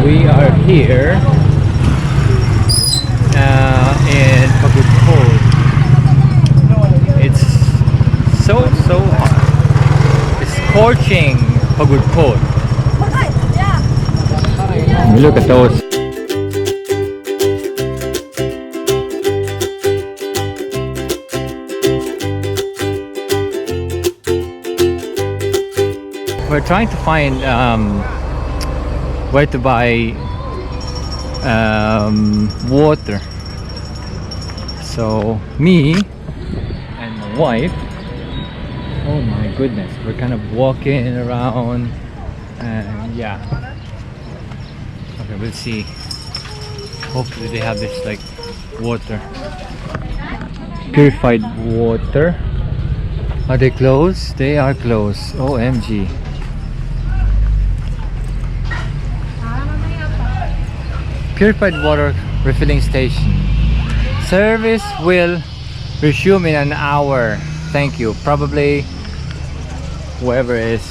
We are here in Pagudpud. It's so hot. It's scorching Pagudpud. Look at those. We're trying to find where to buy water. So me and my wife, oh my goodness, we're kind of walking around, and yeah, okay, we'll see. Hopefully they have this like water, purified water. Are they closed? They are closed. OMG. Purified water refilling station. Service will resume in an hour. Thank you. Probably whoever is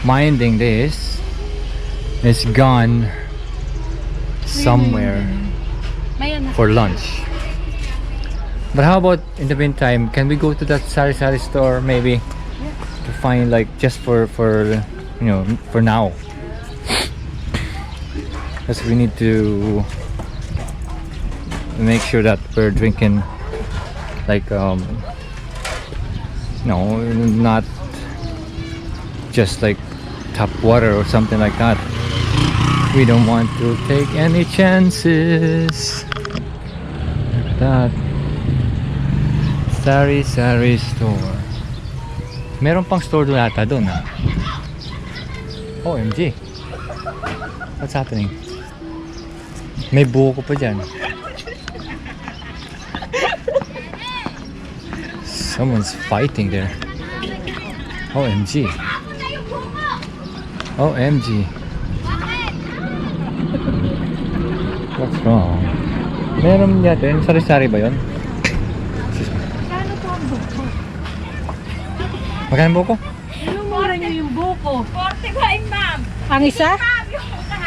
minding this is gone somewhere for lunch. But how about in the meantime, can we go to that sari-sari store maybe to find like just for you know, for now? Because we need to make sure that we're drinking like no, not just like tap water or something like that. We don't want to take any chances. Look at that. Sari-sari store. Meron pang store doon ata doon, ah. OMG. What's happening? May buko pa dyan. Someone's fighting there. OMG. OMG. What's wrong? Meron yata yun. Sari-sari ba yun? Magkano buko? Ano mura niyo yung buko? 45, ma'am. Ang isa?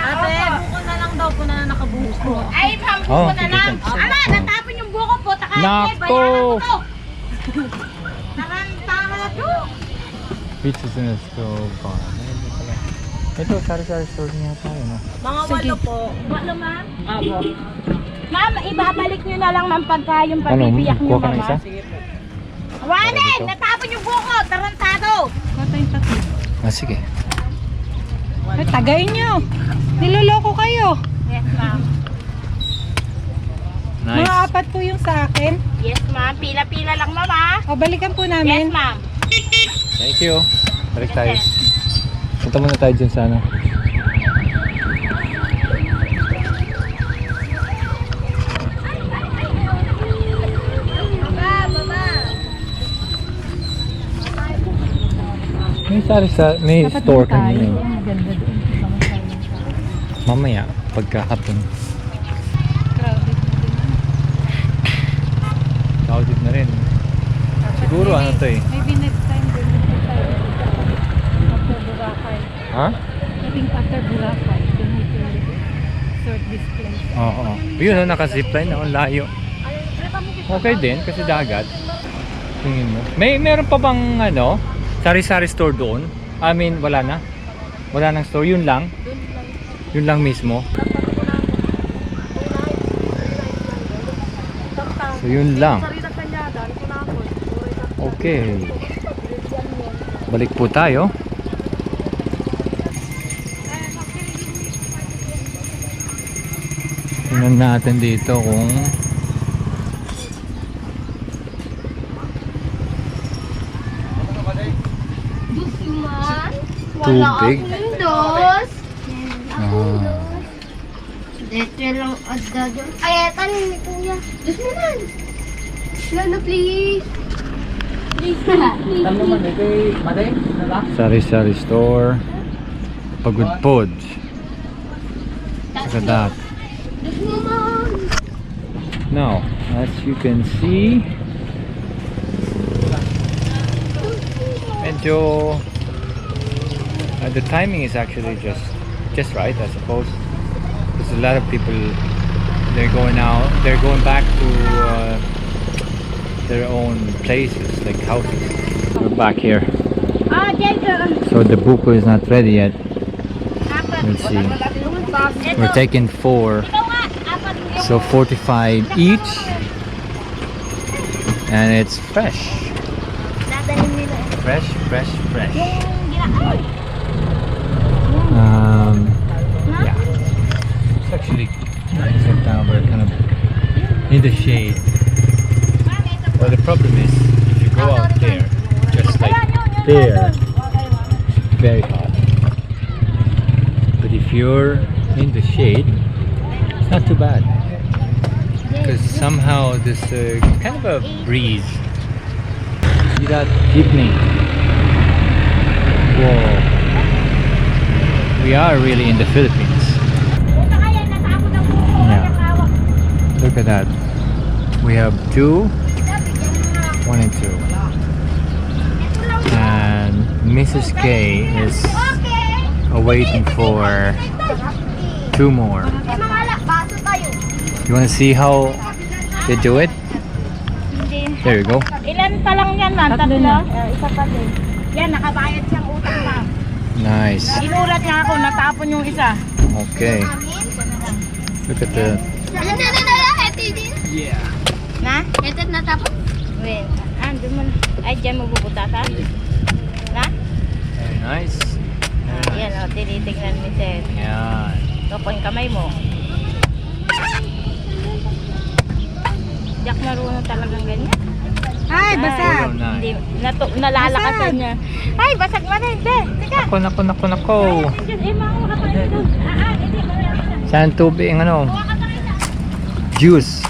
Ate, buko na lang daw po na nakabuko. Ay, ma'am, buko na lang. Ala, natapon yung buko po. Nako! Tarantama na to. Pizza's in the store. Ito, sari-sari store niya tayo, no? Mga walo po. Walo, ma'am? Apo. Ma'am, ibabalik nyo na lang, ma'am, pagka yung pabibiyak nyo, kuha ka ng ma'am. isa? Wanin! Natapon yung buko! Tarantado! Kata yung tatlo. Ah, sige. Ay, tagay nyo. Niloloko kayo. Yes, ma'am. Nice. Mga apat po yung sa akin. Yes, ma'am. Pila-pila lang, ma'am, ha? O, balikan po Yes, namin. ma'am. Thank you. Balik tayo. Yes, Punta muna tayo dyan sa ano. May may Dapat store doon tayo. kanina. Maganda doon. Mamaya, pagkahapon. Crowded. Crowded na rin. Siguro ano to eh. Maybe next time doon tayo. After Boracay. Ha? I think after Boracay. Doon ito sort this place. Oo. Yun o, naka-zipline na. Ang layo. Okay din, kasi dagat. Tingin mo. Meron pa bang ano? Sari-sari store doon? I mean, wala na? Wala nang store? Yun lang? Yun lang mismo? So yun lang. Okay. Balik po tayo. Tingnan natin dito kung tubig. Dos. Ah. Dito lang agad doon. Ay, eto ni Kuya. Diyos mo man. Lalo, please. Please na. Sari-sari store. Pagudpud. Look at that. Diyos mo man. Now, as you can see, medyo the timing is actually just just right, I suppose. Because a lot of people, they're going back to their own places, like houses. We're back here. So the Buko is not ready yet. Let's see. We're taking 4. So 45 each. And it's fresh. Fresh. Yeah. It's actually nice right now. We're kind of in the shade. Well, the problem is if you go out there, just like there, it's very hot. But if you're in the shade, it's not too bad. Because somehow there's kind of a breeze. See that jeepney? Whoa. We are really in the Philippines. Yeah. Look at that. We have 2, 1 and 2. And Mrs. K is waiting for 2 more. You want to see how they do it? There you go. Ilan pa lang yan, ma'am? 3? Isa pa din. Yan, nakabayad siyang utang, ma'am. Nice. Inulat niya ako, natapon yung isa. Okay. Look at the... Yeah. Na? Ito natapon? Wait, doon mo na. Ay, dyan mo bubutasan? Na? Very nice. Yan, tinitignan ni Seth. Yan. Ito yung kamay mo. Jack marunong talagang ganyan. Ay, basag! Hindi, nalalakasan niya. Ay, basag na rin, Teka! Nako. Saan tubig ang ano? Juice.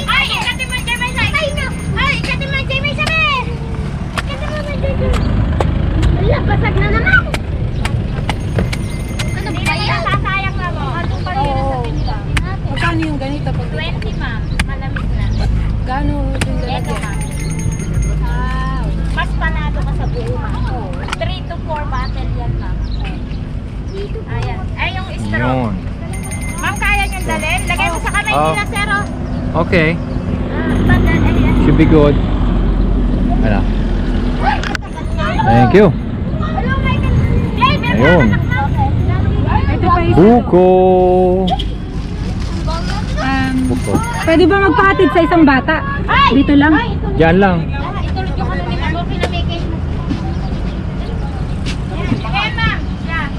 Ay, ikati mo dyan may sa. Ay, ikati mo dyan may sabi. Ikati mo dyan may. Wala, basag na naman. Ano ba yan? Sasayang na mo. Ano pa rin sa pinila? Magkano yung ganito pag 20, ma'am. Malamig na. Gano'n yung Ito, lalagyan? ma'am. Mas panado ka sa buo, ma'am. 3 to 4 bottle yan, ma'am. Ayan. Ay, yung straw. Yun. Ma'am, kaya niyong dalhin? Lagay mo sa kamay nila, Zero. Okay. Bandal, ayan. Should be good. Ano? Thank you. Ayun. Ito pa isa. Buko. Buko. Pwede ba magpahatid sa isang bata? Dito lang? Diyan lang. Itulog yung ano nila, mo pinamigay. Ayan, ma'am. Yan.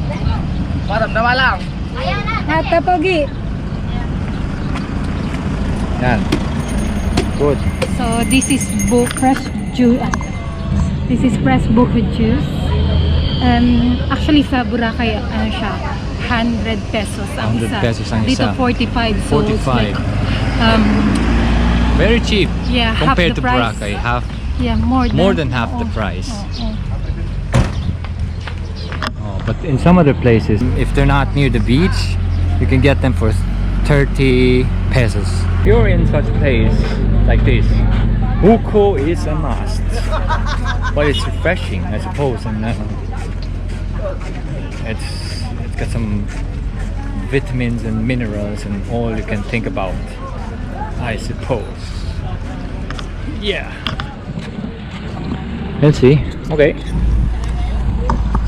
Parang nawa lang. Ayan na. Ata, Pogi. Yan. Good. So, this is fresh juice. This is fresh Buko juice. Actually, sa Boracay, ano siya, 100 pesos ang 100 isa. pesos ang Dito, isa. 45. So, it's 45. like, Very cheap. yeah, Compared half the to price. Boracay. More Than half the price. Oh. Oh, but in some other places, if they're not near the beach, you can get them for 30 pesos. If you're in such a place like this, Buko is a must. But it's refreshing, I suppose, and it's got some vitamins and minerals and all you can think about, I suppose. Yeah. Let's see. Okay.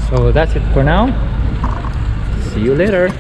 So that's it for now. See you later.